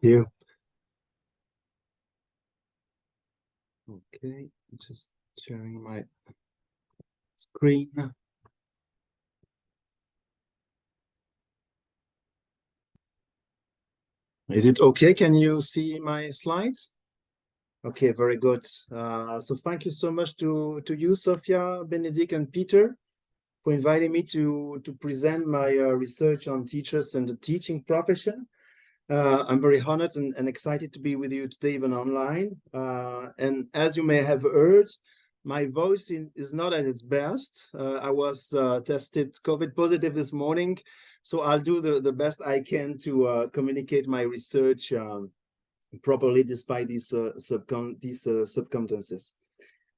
you. Okay, just sharing my screen. Is it okay? Can you see my slides? Okay, very good. So thank you so much to you, Sophia, Benedict, and Peter, for inviting me to present my research on teachers and the teaching profession. I'm very honored and excited to be with you today, even online. And as you may have heard, my voice is not at its best. I was tested COVID positive this morning, so I'll do the best I can to communicate my research properly despite these circumstances.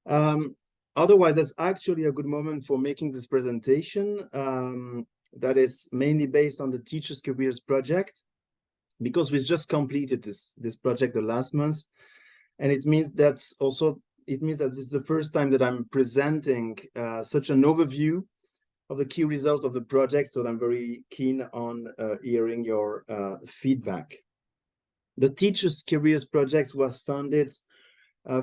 Otherwise, that's actually a good moment for making this presentation that is mainly based on the Teachers Careers Project, because we just completed this project the last month, and it means that this is the first time that I'm presenting such an overview of the key results of the project. So I'm very keen on hearing your feedback. The Teachers Careers Project was funded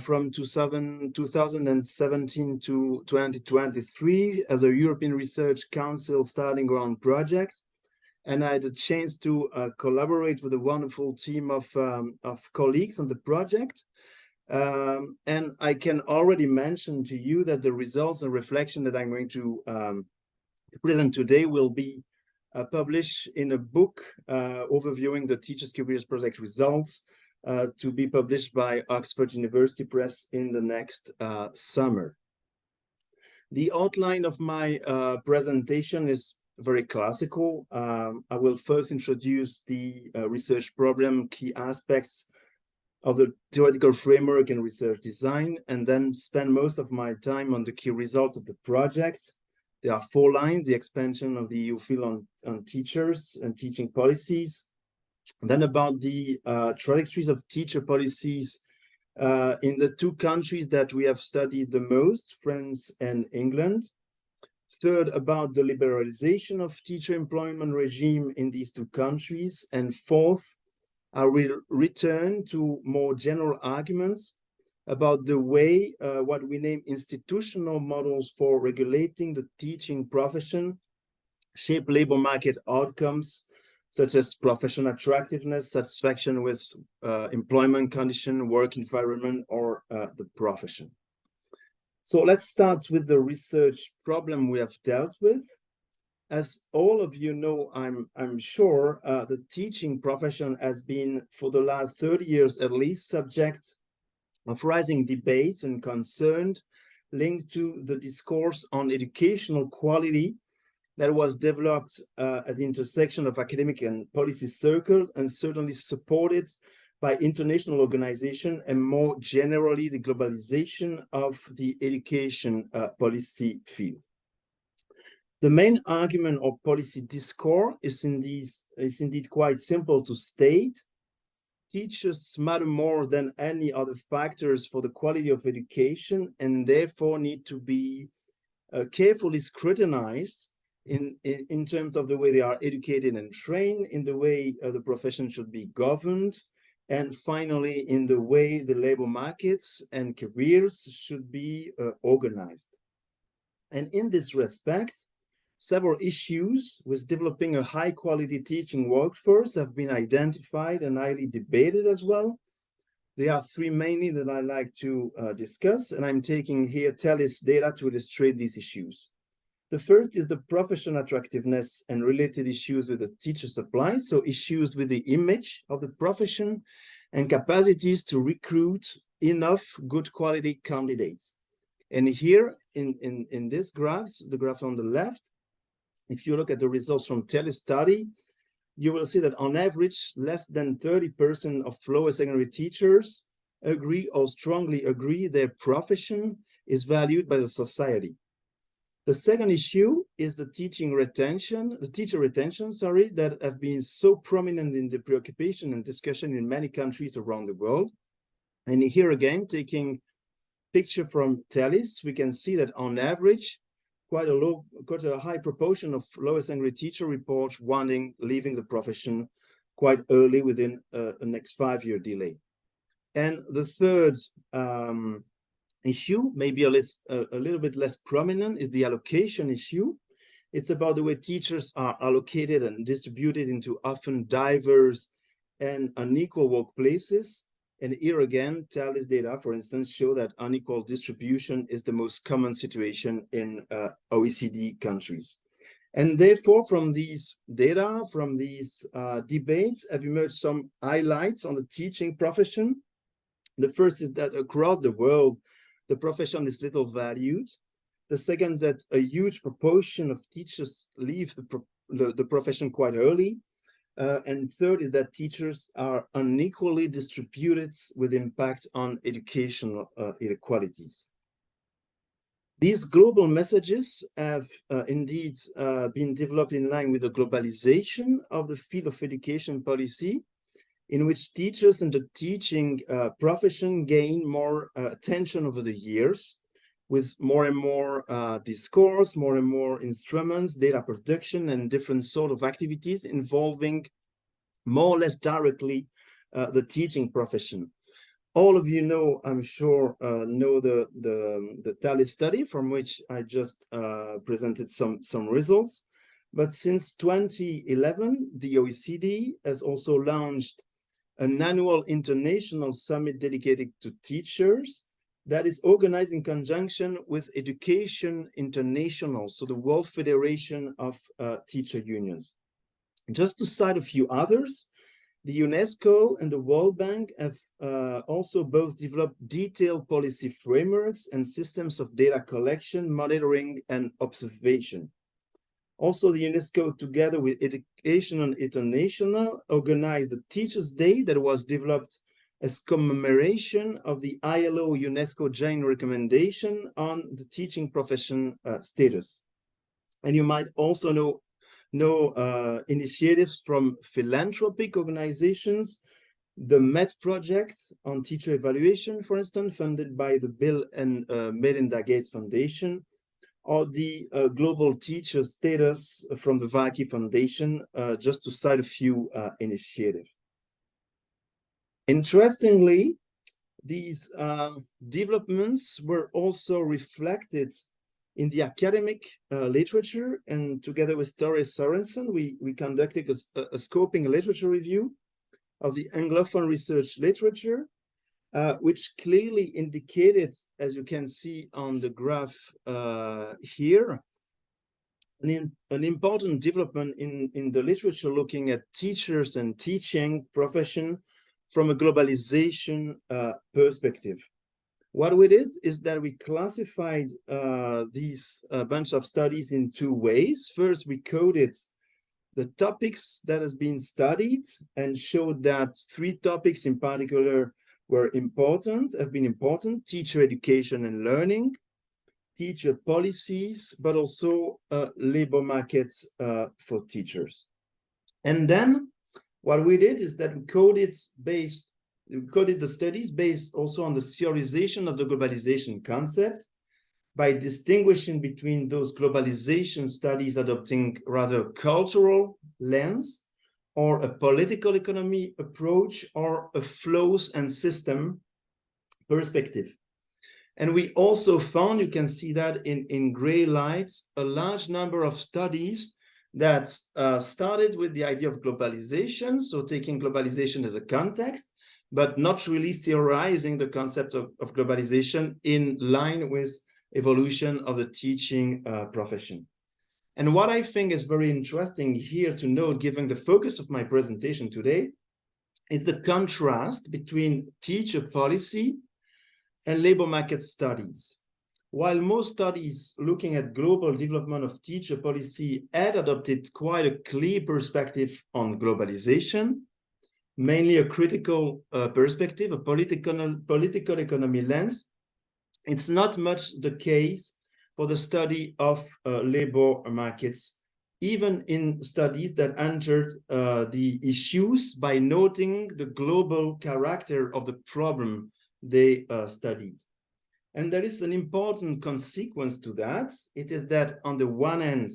from 2017 to 2023 as a European Research Council starting ground project. And I had a chance to collaborate with a wonderful team of colleagues on the project. And I can already mention to you that the results and reflection that I'm going to present today will be published in a book overviewing the Teachers Careers Project results to be published by Oxford University Press in the next summer. The outline of my presentation is very classical. I will first introduce the research problem, key aspects of the theoretical framework and research design, and then spend most of my time on the key results of the project. There are 4 lines: the expansion of the EU field on teachers and teaching policies, and then about the trajectories of teacher policies in the 2 countries that we have studied the most, France and England. Third, about the liberalization of teacher employment regime in these 2 countries. And fourth, I will return to more general arguments about the way what we name institutional models for regulating the teaching profession shape labor market outcomes, such as professional attractiveness, satisfaction with employment condition, work environment, or the profession. So let's start with the research problem we have dealt with. As all of you know, I'm sure the teaching profession has been, for the last 30 years at least, subject of rising debates and concern linked to the discourse on educational quality that was developed at the intersection of academic and policy circles, and certainly supported by international organization, and more generally the globalization of the education policy field. The main argument or policy discourse is indeed quite simple to state. Teachers matter more than any other factors for the quality of education, and therefore need to be carefully scrutinized in terms of the way they are educated and trained, in the way the profession should be governed, and finally, in the way the labor markets and careers should be organized. And in this respect, several issues with developing a high-quality teaching workforce have been identified and highly debated as well. There are 3 mainly that I like to discuss, and I'm taking here TELIS data to illustrate these issues. The first is the professional attractiveness and related issues with the teacher supply, so issues with the image of the profession and capacities to recruit enough good quality candidates. And here in this graph, the graph on the left, if you look at the results from TELIS study, you will see that on average, less than 30% of lower secondary teachers agree or strongly agree their profession is valued by the society. The second issue is the teacher retention, that have been so prominent in the preoccupation and discussion in many countries around the world. And here again, taking picture from TELIS, we can see that on average, quite a high proportion of lower secondary teacher reports wanting leaving the profession quite early within a next 5-year delay. And the third issue, maybe a little bit less prominent, is the allocation issue. It's about the way teachers are allocated and distributed into often diverse and unequal workplaces. And here again, TALIS data, for instance, show that unequal distribution is the most common situation in OECD countries. And therefore, from these data, from these debates, have emerged some highlights on the teaching profession. The first is that across the world, the profession is little valued. The second, that a huge proportion of teachers leave the profession quite early. And third is that teachers are unequally distributed with impact on educational inequalities. These global messages have indeed been developed in line with the globalization of the field of education policy, in which teachers and the teaching profession gain more attention over the years, with more and more discourse, more and more instruments, data production, and different sort of activities involving more or less directly the teaching profession. All of you know, I'm sure, know the TALIS study, from which I just presented some results. But since 2011, the OECD has also launched an annual international summit dedicated to teachers that is organized in conjunction with Education International, so the World Federation of Teacher Unions. Just to cite a few others, the UNESCO and the World Bank have also both developed detailed policy frameworks and systems of data collection, monitoring, and observation. Also, the UNESCO, together with Education International, organized the Teachers' Day that was developed as commemoration of the ILO UNESCO Joint Recommendation on the teaching profession status. And you might also know initiatives from philanthropic organizations, the MET project on teacher evaluation, for instance, funded by the Bill and Melinda Gates Foundation, or the global teacher status from the Vaki Foundation, just to cite a few initiatives. Interestingly, these developments were also reflected in the academic literature, and together with Tore Sorensen, we conducted a scoping literature review of the Anglophone research literature, which clearly indicated, as you can see on the graph here, an important development in the literature looking at teachers and teaching profession from a globalization perspective. What we did is that we classified these bunch of studies in two ways. First, we coded the topics that has been studied and showed that 3 topics in particular were important, have been important: teacher education and learning, teacher policies, but also labor market for teachers. And then what we did is that we coded the studies based also on the theorization of the globalization concept, by distinguishing between those globalization studies adopting rather cultural lens, or a political economy approach, or a flows and system perspective. And we also found, you can see that in gray lights, a large number of studies that started with the idea of globalization, so taking globalization as a context, but not really theorizing the concept of globalization in line with evolution of the teaching profession. And what I think is very interesting here to note, given the focus of my presentation today, is the contrast between teacher policy and labor market studies. While most studies looking at global development of teacher policy had adopted quite a clear perspective on globalization, mainly a critical perspective, a political economy lens, it's not much the case for the study of labor markets, even in studies that entered the issues by noting the global character of the problem they studied. And there is an important consequence to that. It is that on the one hand,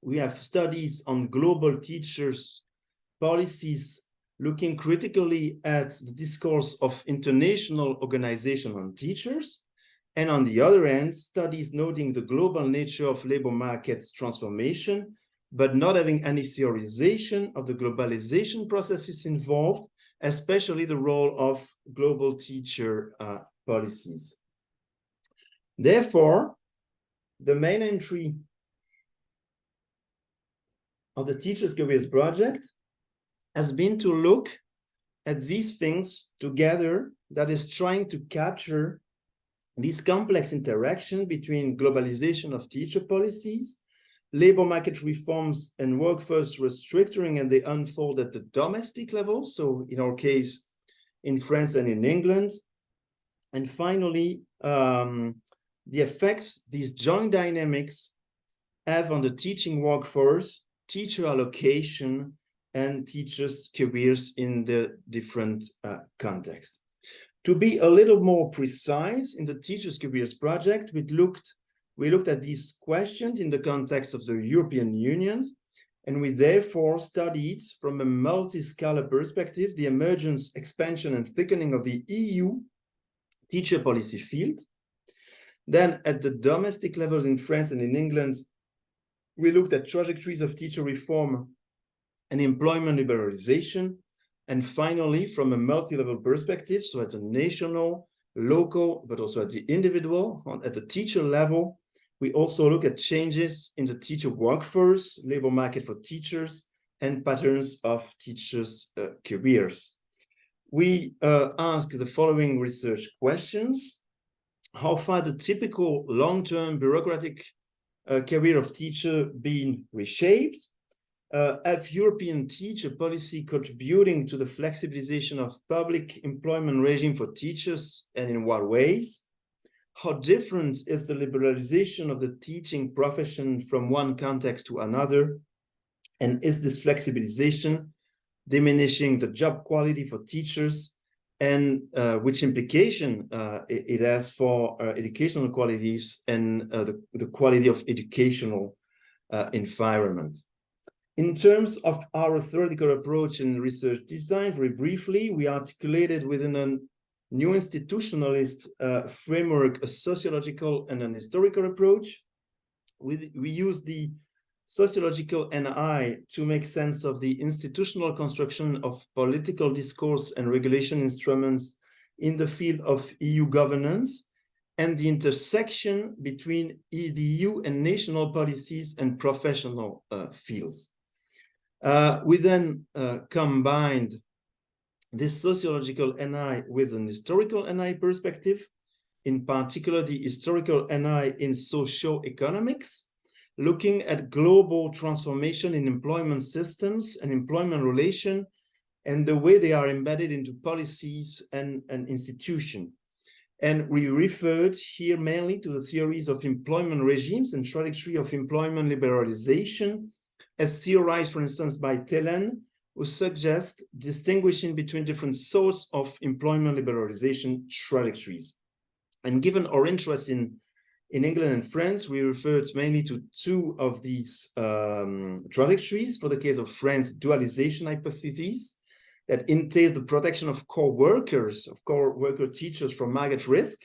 we have studies on global teachers policies looking critically at the discourse of international organization on teachers, and on the other hand, studies noting the global nature of labor market transformation, but not having any theorization of the globalization processes involved, especially the role of global teacher policies. Therefore, the main entry of the Teachers' Careers Project has been to look at these things together, that is trying to capture this complex interaction between globalization of teacher policies, labor market reforms, and workforce restructuring, and they unfold at the domestic level. So in our case, in France and in England. And finally, the effects these joint dynamics have on the teaching workforce, teacher allocation, and teachers' careers in the different contexts. To be a little more precise, in the Teachers' Careers Project, we looked at these questions in the context of the European Union, and we therefore studied from a multi-scalar perspective the emergence, expansion, and thickening of the EU teacher policy field. Then at the domestic level in France and in England, we looked at trajectories of teacher reform and employment liberalization. And finally, from a multi-level perspective, so at a national, local, but also at the individual, at the teacher level, we also look at changes in the teacher workforce, labor market for teachers, and patterns of teachers' careers. We ask the following research questions. How far the typical long-term bureaucratic career of teacher been reshaped? Have European teacher policy contributing to the flexibilization of public employment regime for teachers, and in what ways? How different is the liberalization of the teaching profession from one context to another? And is this flexibilization diminishing the job quality for teachers, and which implication it has for educational qualities and the quality of educational environment? In terms of our theoretical approach in research design, very briefly, we articulated within a new institutionalist framework a sociological and an historical approach. We use the sociological NI to make sense of the institutional construction of political discourse and regulation instruments in the field of EU governance, and the intersection between EU and national policies and professional fields. We then combined this sociological NI with an historical NI perspective, in particular the historical NI in socio-economics, looking at global transformation in employment systems and employment relation, and the way they are embedded into policies and institutions. And we referred here mainly to the theories of employment regimes and trajectory of employment liberalization, as theorized, for instance, by Telen, who suggest distinguishing between different sorts of employment liberalization trajectories. And given our interest in England and France, we referred mainly to two of these trajectories. For the case of France, dualization hypothesis that entails the protection of core worker teachers from market risk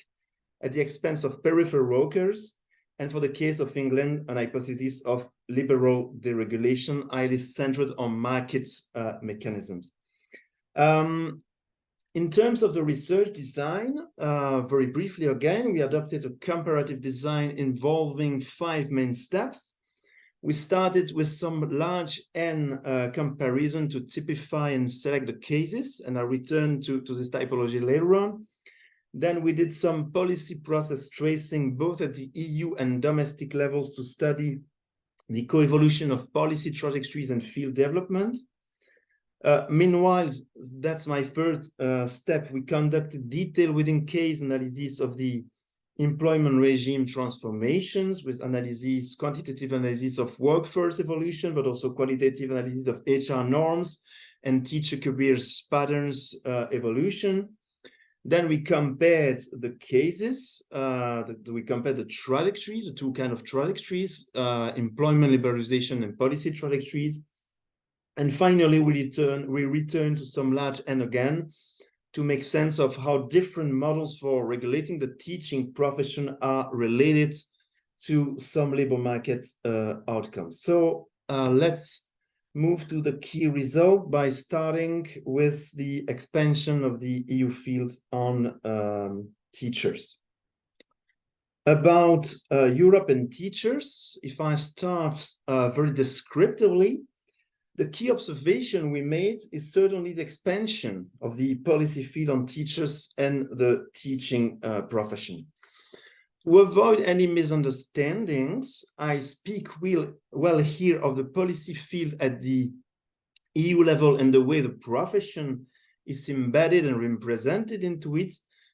at the expense of peripheral workers. And for the case of England, an hypothesis of liberal deregulation, highly centered on market mechanisms. In terms of the research design, very briefly again, we adopted a comparative design involving 5 main steps. We started with some large N comparison to typify and select the cases, and I'll return to this typology later on. Then we did some policy process tracing, both at the EU and domestic levels, to study the co-evolution of policy trajectories and field development. Meanwhile, that's my third step. We conducted detailed within case analysis of the employment regime transformations with analysis, quantitative analysis of workforce evolution, but also qualitative analysis of HR norms and teacher careers patterns evolution. Then we compared the cases, we compared the trajectories, the two kind of trajectories, employment liberalization and policy trajectories. And finally, we return to some large N again to make sense of how different models for regulating the teaching profession are related to some labor market outcomes. So let's move to the key result by starting with the expansion of the EU field on teachers. About Europe and teachers, if I start very descriptively, the key observation we made is certainly the expansion of the policy field on teachers and the teaching profession. To avoid any misunderstandings, I speak well here of the policy field at the EU level and the way the profession is embedded and represented into it,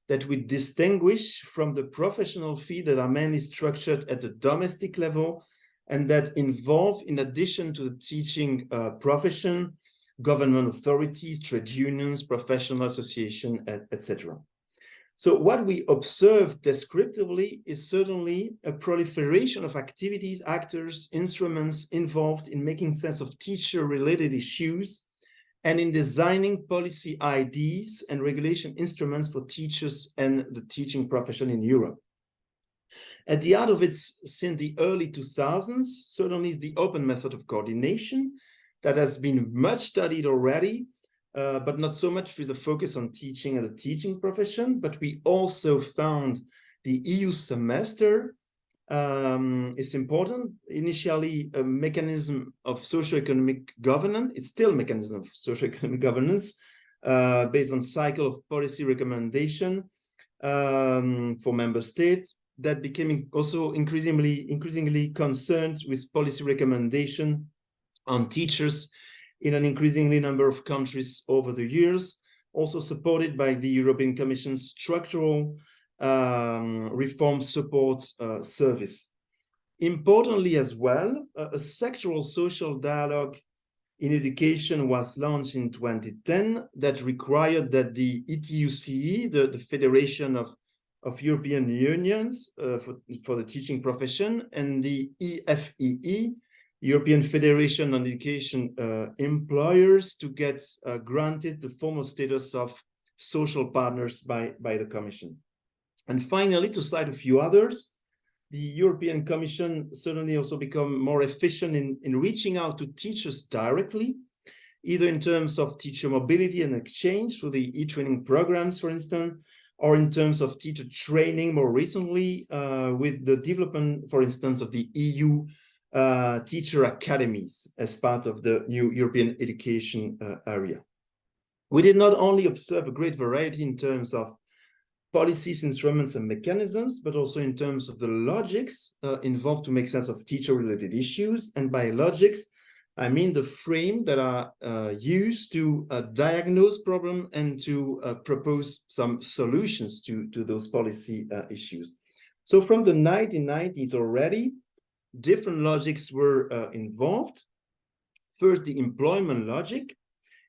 that we distinguish from the professional field that are mainly structured at the domestic level and that involve, in addition to the teaching profession, government authorities, trade unions, professional association, etc. So what we observe descriptively is certainly a proliferation of activities, actors, instruments involved in making sense of teacher-related issues and in designing policy ideas and regulation instruments for teachers and the teaching profession in Europe. At the heart of it, since the early 2000s, certainly is the open method of coordination that has been much studied already, but not so much with a focus on teaching and the teaching profession. But we also found the EU semester is important. Initially, a mechanism of socioeconomic governance. It's still a mechanism of socioeconomic governance based on cycle of policy recommendation for member states, that became also increasingly concerned with policy recommendation on teachers in an increasingly number of countries over the years, also supported by the European Commission's structural reform support service. Importantly as well, a sectoral social dialogue in education was launched in 2010 that required that the ETUCE, the Federation of European Unions for the teaching profession, and the EFEE, European Federation on Education Employers, to get granted the formal status of social partners by the Commission. And finally, to cite a few others, the European Commission certainly also become more efficient in reaching out to teachers directly, either in terms of teacher mobility and exchange through the e-training programs, for instance, or in terms of teacher training more recently with the development, for instance, of the EU teacher academies as part of the new European education area. We did not only observe a great variety in terms of policies, instruments, and mechanisms, but also in terms of the logics involved to make sense of teacher-related issues. And by logics, I mean the frame that are used to diagnose problem and to propose some solutions to those policy issues. So from the 1990s already, different logics were involved. First, the employment logic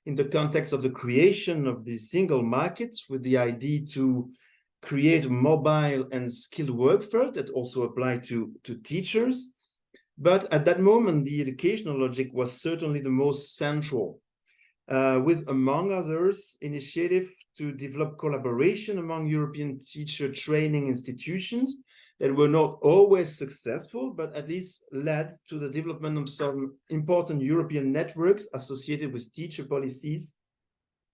in the context of the creation of the single market with the idea to create a mobile and skilled workforce that also applied to teachers. But at that moment, the educational logic was certainly the most central, with, among others, initiative to develop collaboration among European teacher training institutions that were not always successful, but at least led to the development of some important European networks associated with teacher policies,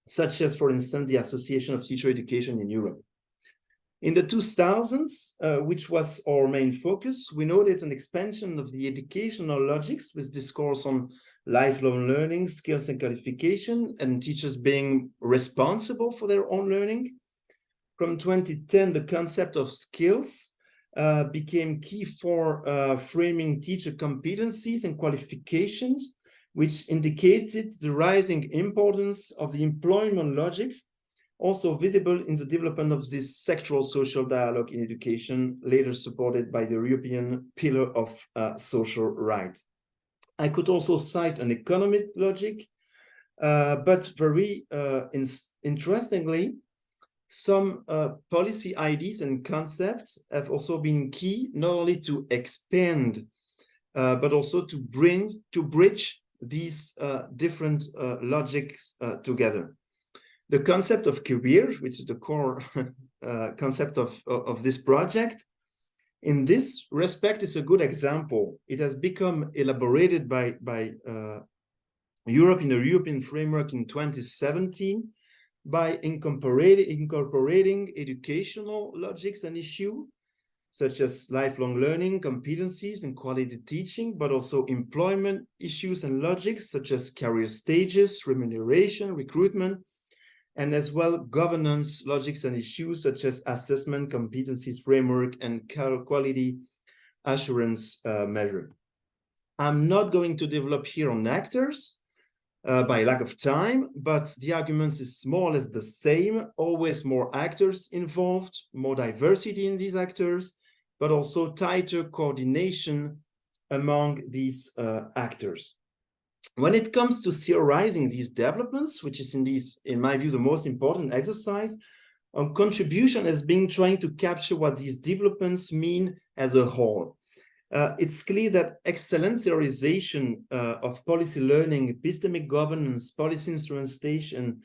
such as, for instance, the Association of Teacher Education in Europe. In the 2000s, which was our main focus, we noted an expansion of the educational logics with discourse on lifelong learning, skills and qualification, and teachers being responsible for their own learning. From 2010, the concept of skills became key for framing teacher competencies and qualifications, which indicated the rising importance of the employment logics, also visible in the development of this sectoral social dialogue in education, later supported by the European Pillar of Social Rights. I could also cite an economic logic, but very interestingly, some policy ideas and concepts have also been key, not only to expand, but also to bridge these different logics together. The concept of career, which is the core concept of this project, in this respect is a good example. It has become elaborated by Europe in a European framework in 2017 by incorporating educational logics and issues such as lifelong learning, competencies, and quality teaching, but also employment issues and logics such as career stages, remuneration, recruitment, and as well governance logics and issues such as assessment, competencies framework, and quality assurance measure. I'm not going to develop here on actors by lack of time, but the arguments is more or less the same, always more actors involved, more diversity in these actors, but also tighter coordination among these actors. When it comes to theorizing these developments, which is in my view, the most important exercise, our contribution has been trying to capture what these developments mean as a whole. It's clear that excellenciarization of policy learning, epistemic governance, policy instrumentation,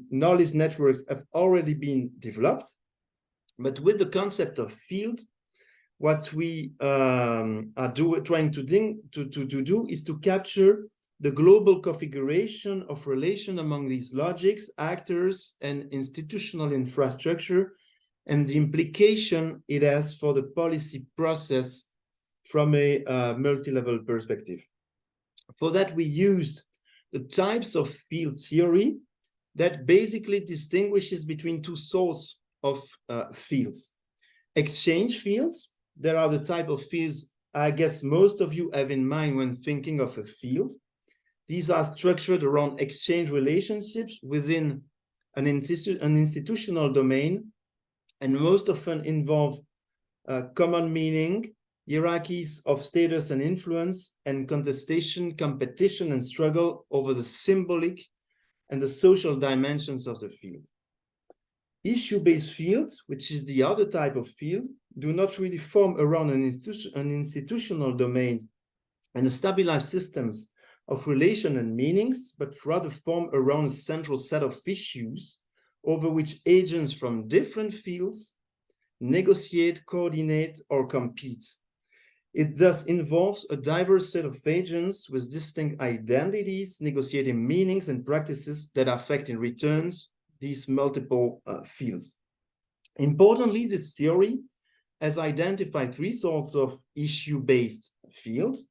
knowledge networks have already been developed. But with the concept of field, what we are trying to do is to capture the global configuration of relation among these logics, actors, and institutional infrastructure, and the implication it has for the policy process from a multi-level perspective. For that, we used the types of field theory that basically distinguishes between two sorts of fields. Exchange fields, there are the type of fields I guess most of you have in mind when thinking of a field. These are structured around exchange relationships within an institutional domain, and most often involve common meaning, hierarchies of status and influence, and contestation, competition, and struggle over the symbolic and the social dimensions of the field. Issue-based fields, which is the other type of field, do not really form around an institutional domain and stabilized systems of relation and meanings, but rather form around a central set of issues over which agents from different fields negotiate, coordinate, or compete. It thus involves a diverse set of agents with distinct identities, negotiating meanings and practices that affect in returns these multiple fields. Importantly, this theory has identified three sorts of issue-based fields.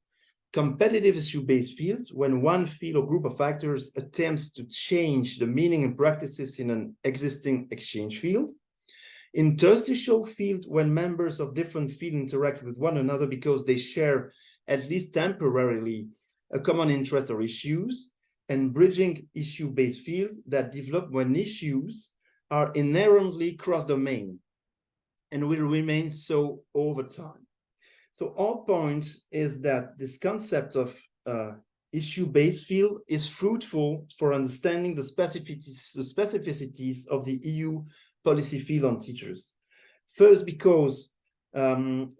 Competitive issue-based fields, when one field or group of actors attempts to change the meaning and practices in an existing exchange field. Interstitial field, when members of different fields interact with one another because they share, at least temporarily, a common interest or issues. And bridging issue-based fields that develop when issues are inherently cross-domain and will remain so over time. So our point is that this concept of issue-based field is fruitful for understanding the specificities of the EU policy field on teachers. First, because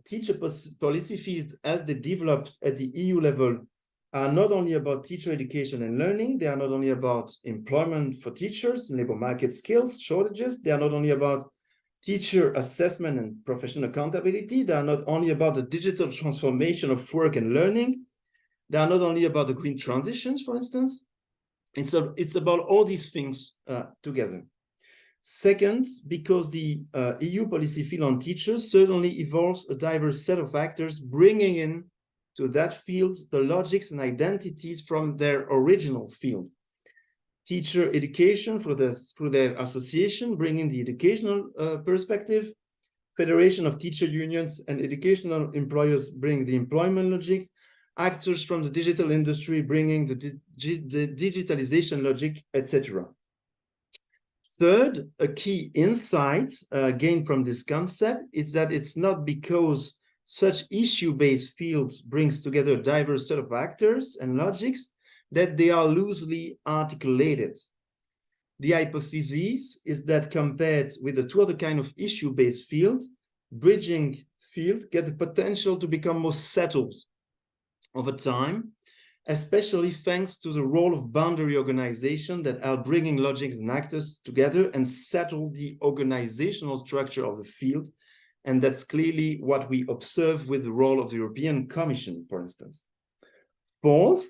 teacher policy fields, as they developed at the EU level, are not only about teacher education and learning, they are not only about employment for teachers, labor market skills, shortages, they are not only about teacher assessment and professional accountability, they are not only about the digital transformation of work and learning, they are not only about the green transitions, for instance. It's about all these things together. Second, because the EU policy field on teachers certainly involves a diverse set of actors bringing in to that field the logics and identities from their original field. Teacher education through their association, bringing the educational perspective. Federation of teacher unions and educational employers bring the employment logic. Actors from the digital industry bringing the digitalization logic, etc. Third, a key insight gained from this concept is that it's not because such issue-based fields brings together a diverse set of actors and logics that they are loosely articulated. The hypothesis is that compared with the two other kind of issue-based field, bridging field get the potential to become more settled over time especially thanks to the role of boundary organization that are bringing logics and actors together and settle the organizational structure of the field. And that's clearly what we observe with the role of the European Commission, for instance. Fourth,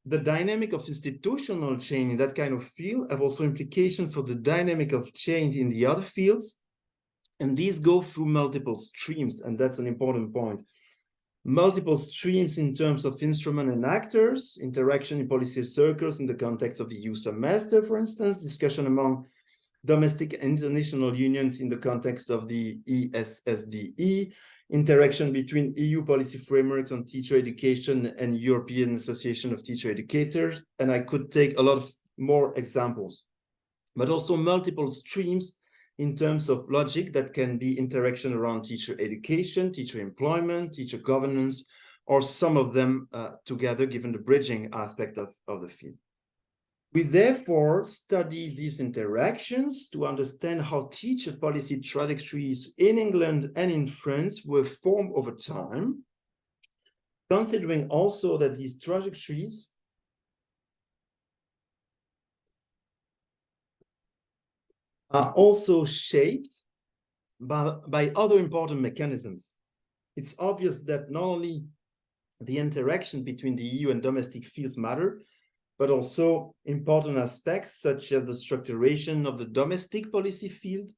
the dynamic of institutional change in that kind of field have also implication for the dynamic of change in the other fields. And these go through multiple streams, and that's an important point. Multiple streams in terms of instrument and actors, interaction in policy circles in the context of the EU semester, for instance, discussion among domestic and international unions in the context of the ESSDE, interaction between EU policy frameworks on teacher education and European Association of Teacher Educators, and I could take a lot of more examples, but also multiple streams in terms of logic that can be interaction around teacher education, teacher employment, teacher governance, or some of them together, given the bridging aspect of the field. We therefore study these interactions to understand how teacher policy trajectories in England and in France were formed over time, considering also that these trajectories are also shaped by other important mechanisms. It's obvious that not only the interaction between the EU and domestic fields matter, but also important aspects such as the structuration of the domestic policy field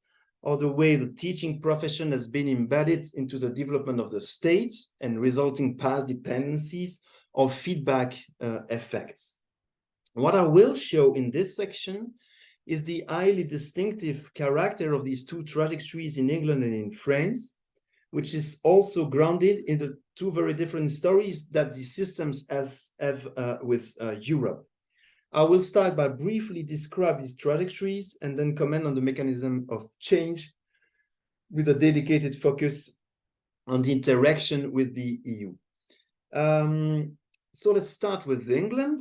or the way the teaching profession has been embedded into the development of the state and resulting past dependencies or feedback effects. What I will show in this section is the highly distinctive character of these two trajectories in England and in France, which is also grounded in the two very different stories that these systems have with Europe. I will start by briefly describe these trajectories and then comment on the mechanism of change with a dedicated focus on the interaction with the EU. So let's start with England.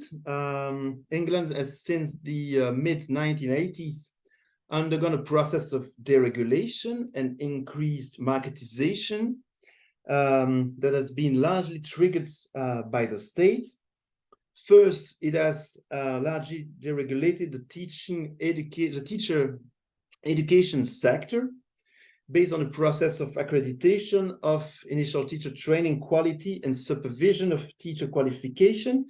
England has since the mid-1980s undergone a process of deregulation and increased marketization that has been largely triggered by the state. First, it has largely deregulated the teacher education sector based on a process of accreditation of initial teacher training quality and supervision of teacher qualification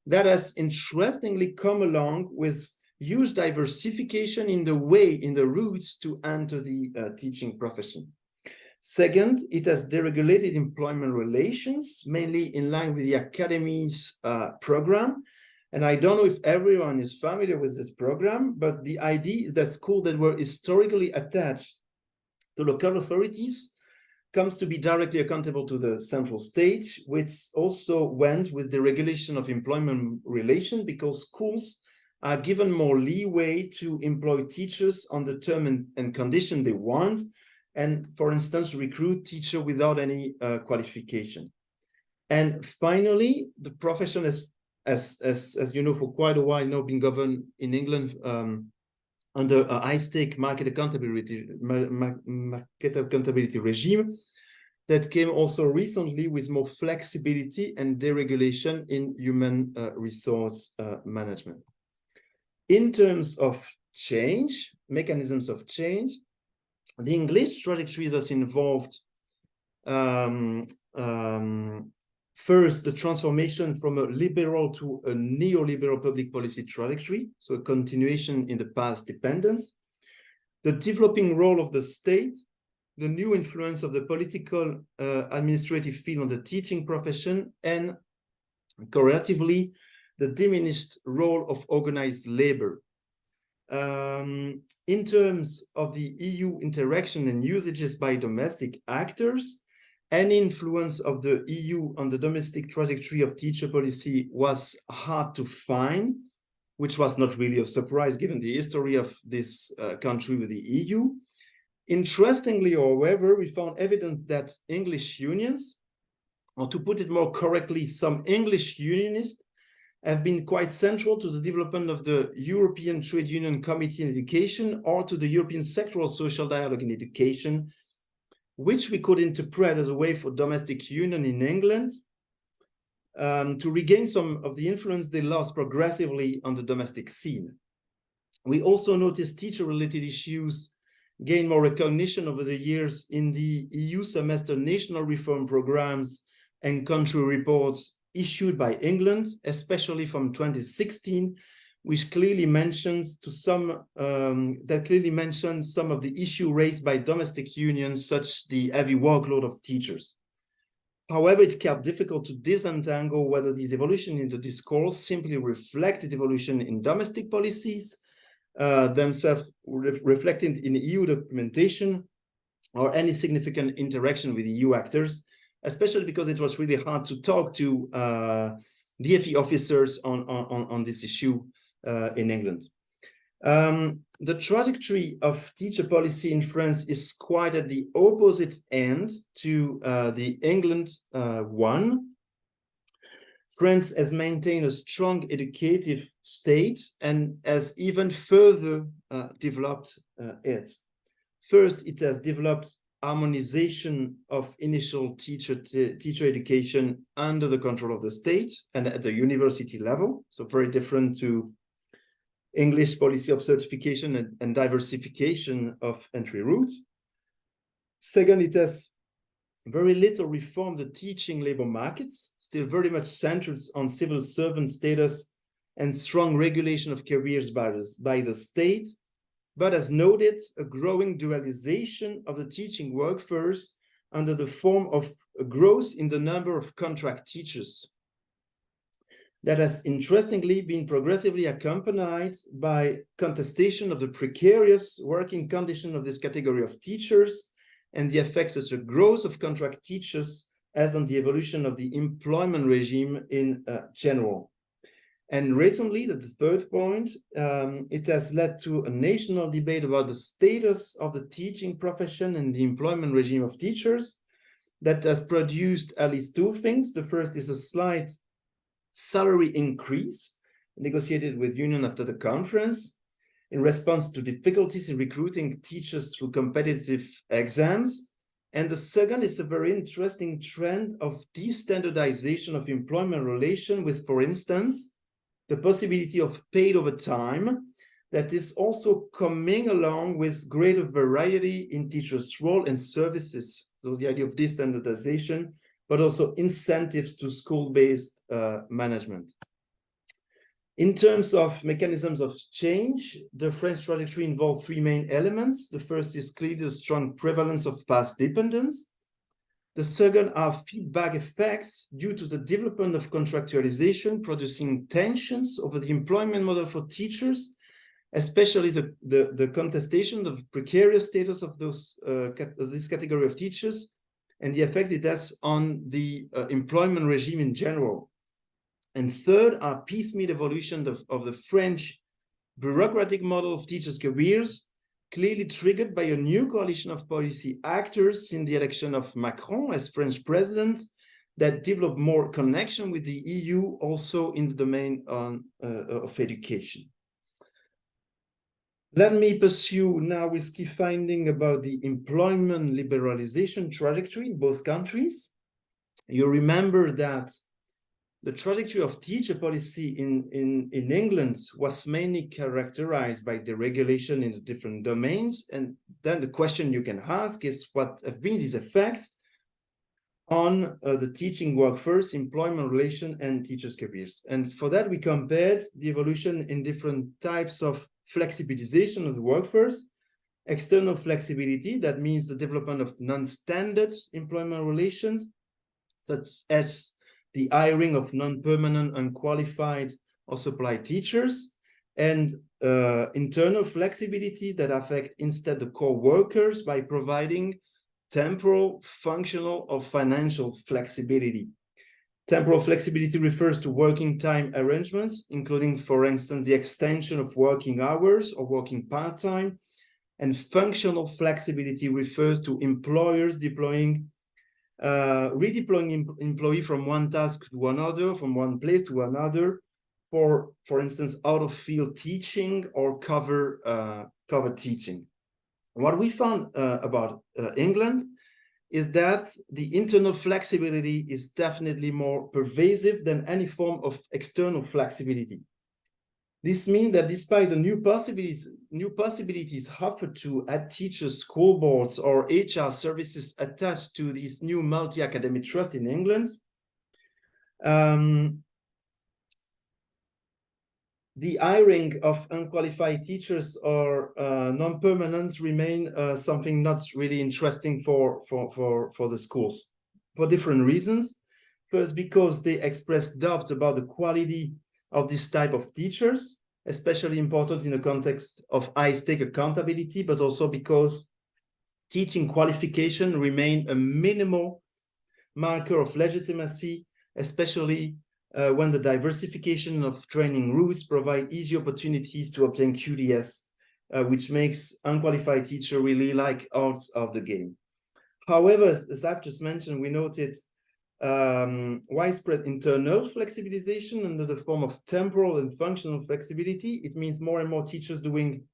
that has interestingly come along with huge diversification in the routes to enter the teaching profession. Second, it has deregulated employment relations, mainly in line with the Academy's program. And I don't know if everyone is familiar with this program, but the idea is that schools that were historically attached to local authorities comes to be directly accountable to the central state, which also went with the regulation of employment relations because schools are given more leeway to employ teachers on the term and condition they want, and for instance, recruit teacher without any qualification. And finally, the profession has, as you know, for quite a while now been governed in England under a high-stake market accountability regime that came also recently with more flexibility and deregulation in human resource management. In terms of change, mechanisms of change, the English trajectory thus involved first, the transformation from a liberal to a neoliberal public policy trajectory, so a continuation in the past dependence, the developing role of the state, the new influence of the political administrative field on the teaching profession, and correlatively, the diminished role of organized labor. In terms of the EU interaction and usages by domestic actors, any influence of the EU on the domestic trajectory of teacher policy was hard to find, which was not really a surprise given the history of this country with the EU. Interestingly, however, we found evidence that English unions, or to put it more correctly, some English unionists have been quite central to the development of the European Trade Union Committee in Education or to the European Sectoral Social Dialogue in Education, which we could interpret as a way for domestic union in England to regain some of the influence they lost progressively on the domestic scene. We also noticed teacher-related issues gain more recognition over the years in the EU semester national reform programs and country reports issued by England, especially from 2016, which clearly mentions some of the issue raised by domestic unions, such the heavy workload of teachers. However, it kept difficult to disentangle whether this evolution in the discourse simply reflected evolution in domestic policies, themselves reflected in EU documentation, or any significant interaction with EU actors, especially because it was really hard to talk to DFE officers on this issue in England. The trajectory of teacher policy in France is quite at the opposite end to the England one. France has maintained a strong educative state and has even further developed it. First, it has developed harmonization of initial teacher education under the control of the state and at the university level, so very different to English policy of certification and diversification of entry routes. Second, it has very little reformed the teaching labor markets, still very much centered on civil servant status and strong regulation of careers by the state, but has noted a growing dualization of the teaching workforce under the form of a growth in the number of contract teachers. That has interestingly been progressively accompanied by contestation of the precarious working condition of this category of teachers and the effects such a growth of contract teachers as on the evolution of the employment regime in general. And recently, the third point, it has led to a national debate about the status of the teaching profession and the employment regime of teachers that has produced at least two things. The first is a slight salary increase negotiated with union after the conference in response to difficulties in recruiting teachers through competitive exams. And the second is a very interesting trend of destandardization of employment relation with, for instance, the possibility of paid overtime that is also coming along with greater variety in teachers' role and services. So the idea of destandardization, but also incentives to school-based management. In terms of mechanisms of change, the French trajectory involved three main elements. The first is clearly the strong prevalence of past dependence. The second are feedback effects due to the development of contractualization, producing tensions over the employment model for teachers, especially the contestation of precarious status of this category of teachers, and the effect it has on the employment regime in general. And third are piecemeal evolution of the French bureaucratic model of teachers' careers, clearly triggered by a new coalition of policy actors in the election of Macron as French president that developed more connection with the EU also in the domain of education. Let me pursue now with key finding about the employment liberalization trajectory in both countries. You remember that the trajectory of teacher policy in England was mainly characterized by deregulation in the different domains. And then the question you can ask is, what have been these effects on the teaching workforce, employment relation, and teachers' careers? And for that, we compared the evolution in different types of flexibilization of the workforce. External flexibility, that means the development of non-standard employment relations, such as the hiring of non-permanent, unqualified, or supply teachers, and internal flexibility that affect instead the core workers by providing temporal, functional, or financial flexibility. Temporal flexibility refers to working time arrangements, including, for instance, the extension of working hours or working part-time, and functional flexibility refers to employers redeploying employee from one task to another, from one place to another, for instance, out-of-field teaching or cover teaching. What we found about England is that the internal flexibility is definitely more pervasive than any form of external flexibility. This means that despite the new possibilities offered to teachers, school boards, or HR services attached to this new multi-academic trust in England, the hiring of unqualified teachers or non-permanents remain something not really interesting for the schools for different reasons. First, because they express doubt about the quality of this type of teachers, especially important in the context of high-stake accountability, but also because teaching qualification remain a minimal marker of legitimacy, especially when the diversification of training routes provide easy opportunities to obtain QTS, which makes unqualified teacher really like out of the game. However, as I've just mentioned, we noted widespread internal flexibilization under the form of temporal and functional flexibility. It means more and more teachers doing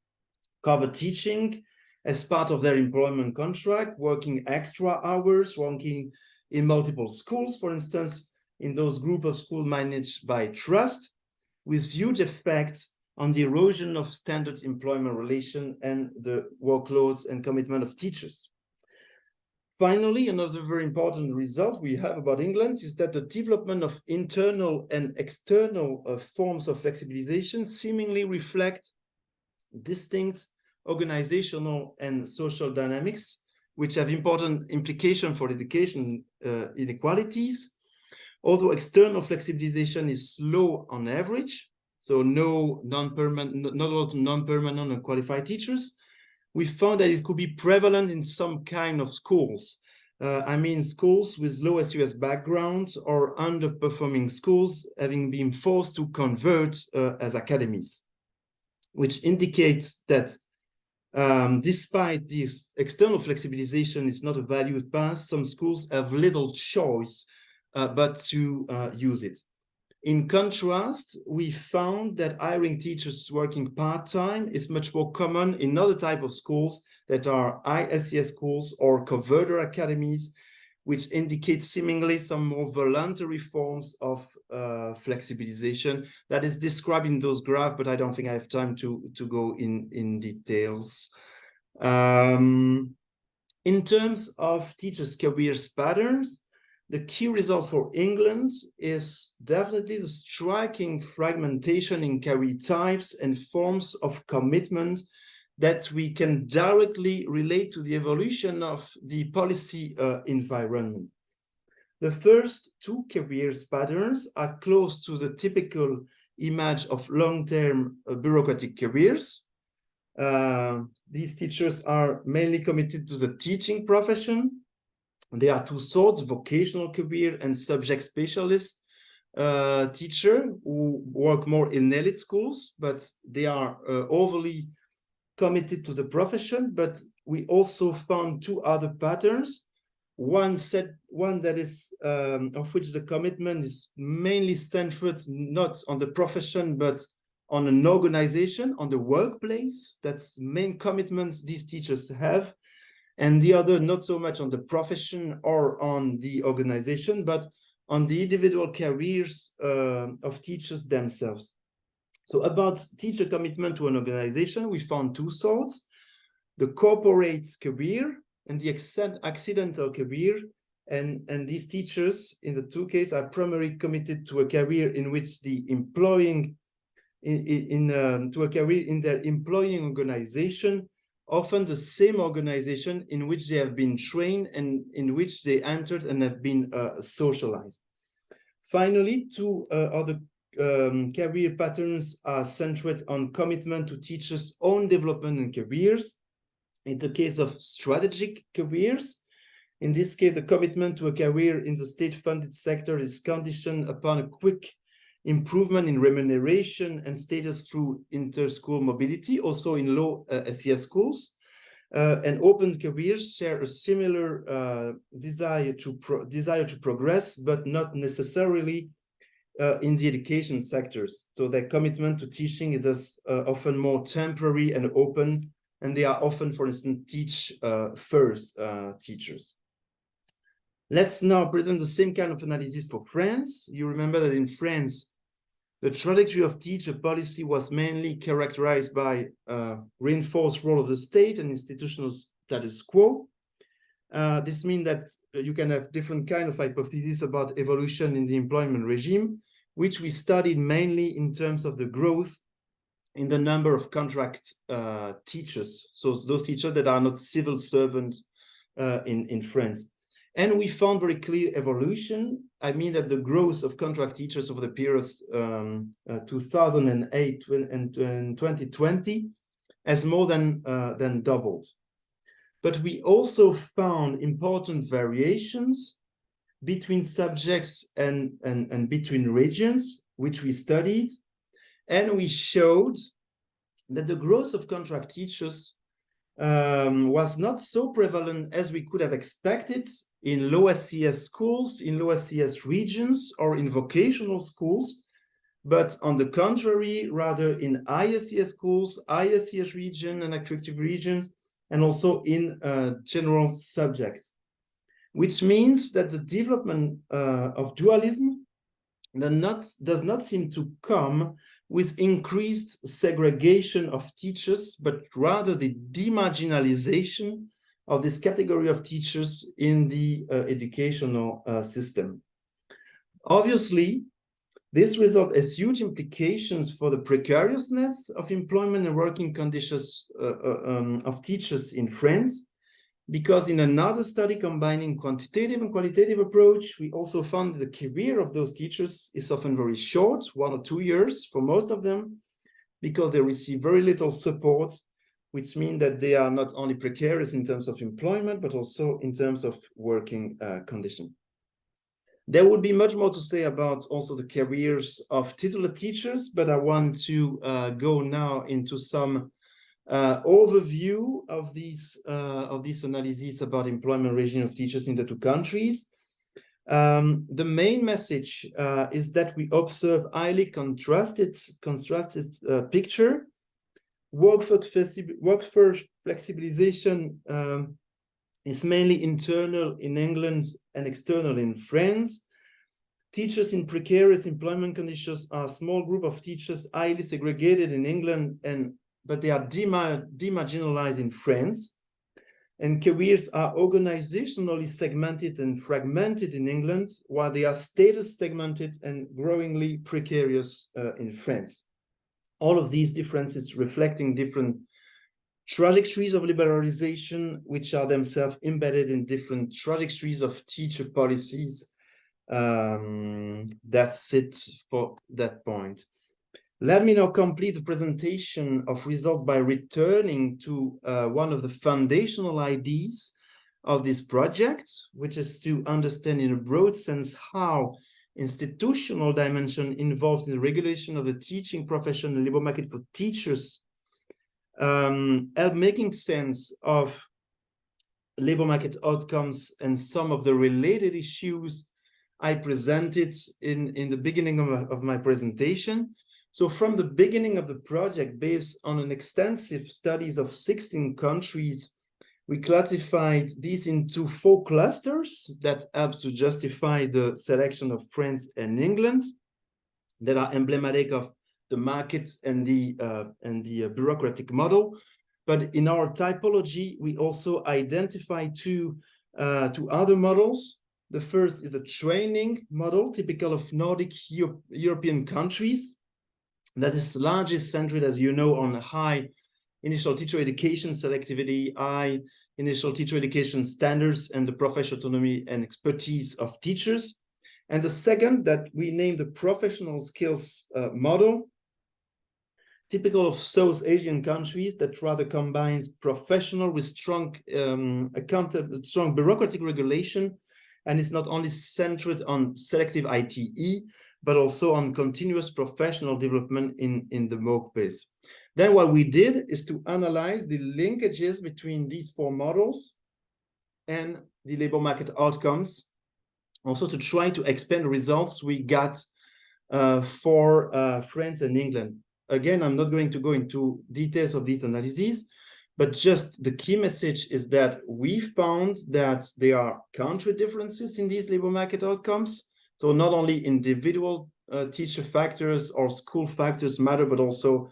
cover teaching as part of their employment contract, working extra hours, working in multiple schools, for instance, in those group of schools managed by trust, with huge effects on the erosion of standard employment relation and the workloads and commitment of teachers. Finally, another very important result we have about England is that the development of internal and external forms of flexibilization seemingly reflect distinct organizational and social dynamics, which have important implications for education inequalities. Although external flexibilization is slow on average, so not a lot of non-permanent and qualified teachers, we found that it could be prevalent in some kind of schools. I mean, schools with low SUS backgrounds or underperforming schools having been forced to convert as academies, which indicates that despite this external flexibilization is not a valued path, some schools have little choice but to use it. In contrast, we found that hiring teachers working part-time is much more common in other types of schools that are ISES schools or converter academies, which indicates seemingly some more voluntary forms of flexibilization that is described in those graphs, but I don't think I have time to go in details. In terms of teachers' careers patterns, the key result for England is definitely the striking fragmentation in career types and forms of commitment that we can directly relate to the evolution of the policy environment. The first two careers patterns are close to the typical image of long-term bureaucratic careers. These teachers are mainly committed to the teaching profession. There are two sorts, vocational career and subject specialist teacher who work more in elite schools, but they are overly committed to the profession. But we also found two other patterns. One that is of which the commitment is mainly centered not on the profession, but on an organization, on the workplace. That's main commitments these teachers have. And the other not so much on the profession or on the organization, but on the individual careers of teachers themselves. So about teacher commitment to an organization, we found two sorts: the corporate career and the accidental career. And these teachers, in the two cases, are primarily committed to a career in which the employing, to a career in their employing organization, often the same organization in which they have been trained and in which they entered and have been socialized. Finally, two other career patterns are centered on commitment to teachers' own development and careers. In the case of strategic careers, in this case, the commitment to a career in the state-funded sector is conditioned upon a quick improvement in remuneration and status through inter-school mobility, also in low SES schools. And open careers share a similar desire to progress, but not necessarily in the education sectors. So their commitment to teaching is often more temporary and open, and they are often, for instance, teach first teachers. Let's now present the same kind of analysis for France. You remember that in France, the trajectory of teacher policy was mainly characterized by reinforced role of the state and institutional status quo. This means that you can have different kind of hypotheses about evolution in the employment regime, which we studied mainly in terms of the growth in the number of contract teachers. So those teachers that are not civil servants in France. And we found very clear evolution. I mean that the growth of contract teachers over the periods 2008 and 2020 has more than doubled. But we also found important variations between subjects and between regions, which we studied. And we showed that the growth of contract teachers was not so prevalent as we could have expected in low SES schools, in low SES regions, or in vocational schools, but on the contrary, rather in ISES schools, ISES region and attractive regions, and also in general subjects, which means that the development of dualism does not seem to come with increased segregation of teachers, but rather the demarginalization of this category of teachers in the educational system. Obviously, this result has huge implications for the precariousness of employment and working conditions of teachers in France, because in another study combining quantitative and qualitative approach, we also found that the career of those teachers is often very short, 1 or 2 years for most of them, because they receive very little support, which means that they are not only precarious in terms of employment, but also in terms of working condition. There would be much more to say about also the careers of titular teachers, but I want to go now into some overview of these analyses about employment regime of teachers in the two countries. The main message is that we observe highly contrasted picture. Workforce flexibilization is mainly internal in England and external in France. Teachers in precarious employment conditions are a small group of teachers highly segregated in England, but they are demarginalized in France. And careers are organizationally segmented and fragmented in England, while they are status segmented and growingly precarious in France. All of these differences reflecting different trajectories of liberalization, which are themselves embedded in different trajectories of teacher policies. That's it for that point. Let me now complete the presentation of results by returning to one of the foundational ideas of this project, which is to understand in a broad sense how institutional dimension involved in the regulation of the teaching profession and labor market for teachers help making sense of labor market outcomes and some of the related issues I presented in the beginning of my presentation. So from the beginning of the project, based on an extensive studies of 16 countries, we classified these into 4 clusters that helps to justify the selection of France and England that are emblematic of the market and the bureaucratic model. But in our typology, we also identify two other models. The first is a training model, typical of Nordic European countries, that is largely centered, as you know, on high initial teacher education selectivity, high initial teacher education standards, and the professional autonomy and expertise of teachers. And the second that we name the professional skills model, typical of South Asian countries, that rather combines professional with strong strong bureaucratic regulation, and is not only centered on selective ITE, but also on continuous professional development in the workplace. Then what we did is to analyze the linkages between these 4 models and the labor market outcomes, also to try to expand the results we got for France and England. Again, I'm not going to go into details of these analyses, But just the key message is that we found that there are country differences in these labor market outcomes. So not only individual teacher factors or school factors matter, but also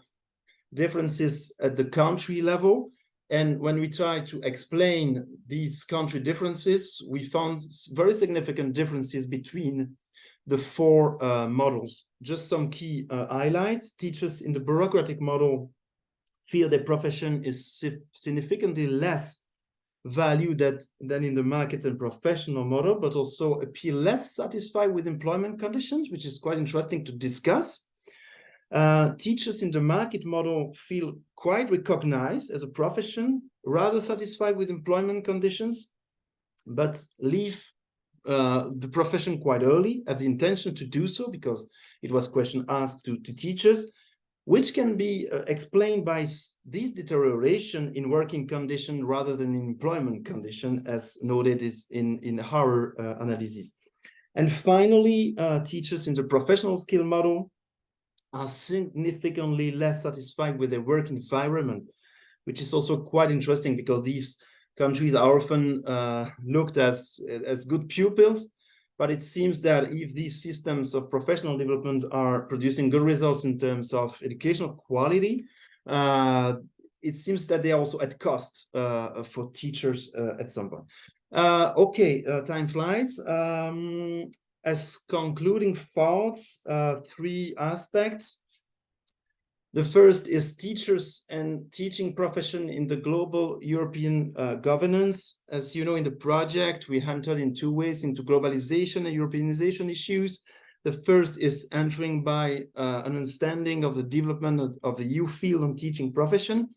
differences at the country level. And when we try to explain these country differences, we found very significant differences between the four models. Just some key highlights. Teachers in the bureaucratic model feel their profession is significantly less valued than in the market and professional model, but also appear less satisfied with employment conditions, which is quite interesting to discuss. Teachers in the market model feel quite recognized as a profession, rather satisfied with employment conditions, but leave the profession quite early, have the intention to do so because it was question asked to teachers, which can be explained by this deterioration in working condition rather than in employment condition, as noted in our analysis. And finally, teachers in the professional skill model are significantly less satisfied with their work environment, which is also quite interesting because these countries are often looked as good pupils. But it seems that if these systems of professional development are producing good results in terms of educational quality, it seems that they are also at cost for teachers at some point. Okay, time flies. As concluding thoughts, three aspects. The first is teachers and teaching profession in the global European governance. As you know, in the project, we entered in two ways into globalization and Europeanization issues. The first is entering by an understanding of the development of the EU field on teaching profession.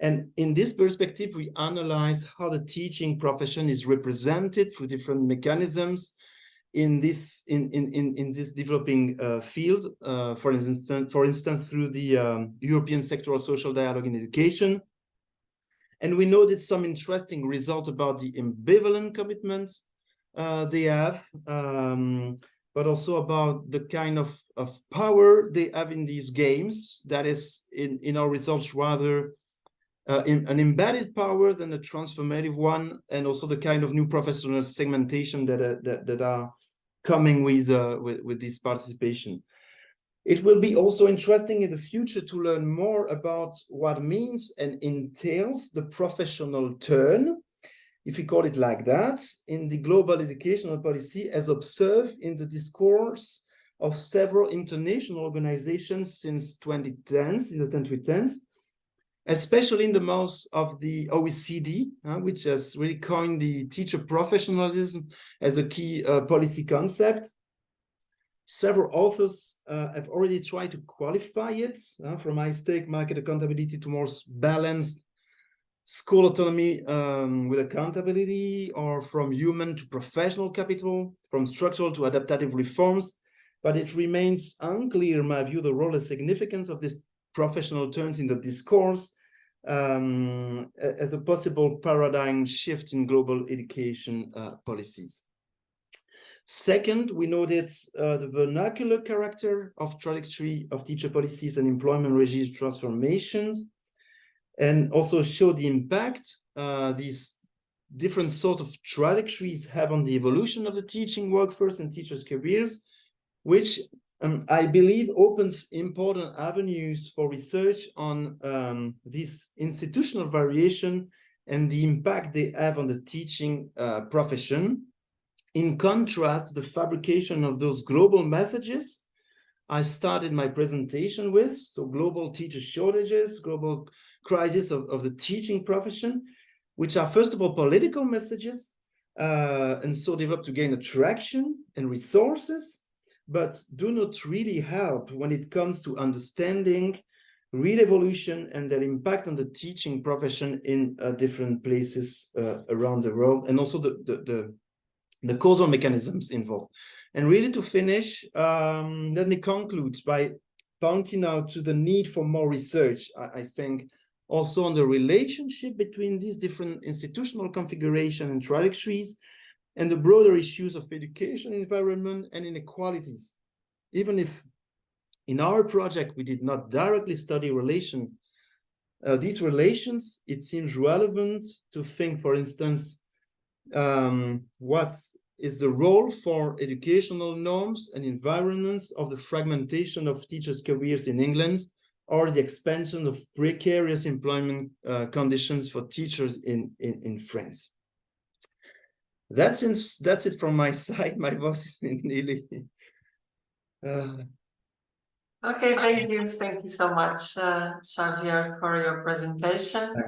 And in this perspective, we analyze how the teaching profession is represented through different mechanisms in this developing field, for instance, through the European sectoral social dialogue in education. And we noted some interesting results about the ambivalent commitment they have, but also about the kind of power they have in these games. That is, in our results, rather an embedded power than a transformative one, and also the kind of new professional segmentation that are coming with this participation. It will be also interesting in the future to learn more about what means and entails the professional turn, if we call it like that, in the global educational policy as observed in the discourse of several international organizations since 2010s, in the 2010s, especially in the mouth of the OECD, which has really coined the teacher professionalism as a key policy concept. Several authors have already tried to qualify it, from high stake market accountability to more balanced school autonomy with accountability, or from human to professional capital, from structural to adaptive reforms. But it remains unclear, in my view, the role and significance of this professional turns in the discourse as a possible paradigm shift in global education policies. Second, we noted the vernacular character of trajectory of teacher policies and employment regime transformations, and also show the impact these different sort of trajectories have on the evolution of the teaching workforce and teachers' careers, which I believe opens important avenues for research on this institutional variation and the impact they have on the teaching profession. In contrast to the fabrication of those global messages I started my presentation with, so global teacher shortages, global crisis of the teaching profession, which are first of all political messages, and so developed to gain attraction and resources, but do not really help when it comes to understanding real evolution and their impact on the teaching profession in different places around the world, and also the causal mechanisms involved. And really to finish, let me conclude by pointing out to the need for more research, I think, also on the relationship between these different institutional configuration and trajectories and the broader issues of education, environment, and inequalities. Even if in our project we did not directly study relation these relations, it seems relevant to think, for instance, what is the role for educational norms and environments of the fragmentation of teachers' careers in England, or the expansion of precarious employment conditions for teachers in France. That's it from my side. My voice is nearly... Okay, thank you so much, Xavier, for your presentation.